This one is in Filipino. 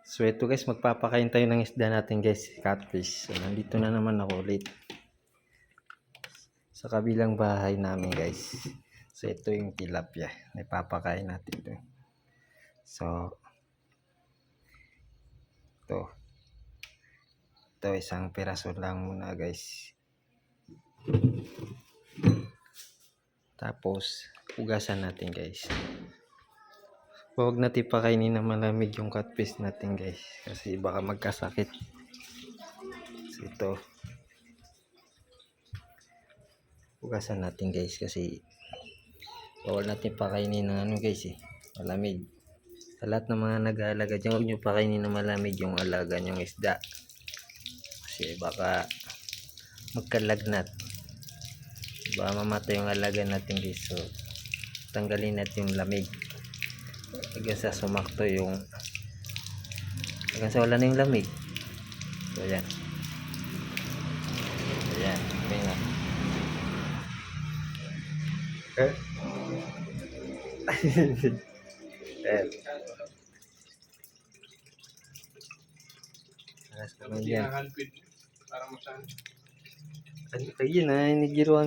So ito guys, magpapakain tayo ng isda natin guys, catfish. So nandito na naman ako ulit sa kabilang bahay namin guys. So ito yung tilapia, ipapakain natin ito. So ito isang piraso lang muna guys. Tapos hugasan natin guys. Huwag natin pakainin na malamig yung catfish natin guys, kasi baka magkasakit. So ito, hugasan natin guys, kasi bawal natin pakainin ng ano guys malamig. Sa lahat ng mga nag-aalaga dyan, huwag nyo pakainin na malamig yung alaga nyong isda, kasi baka magkalagnat, baka mamatay yung alaga natin guys. So tanggalin natin yung lamig hanggang sa sumakto yung, hanggang sa wala na yung lamig. So ayan, okay na. Alas naman yan. Ayun na, inigiruan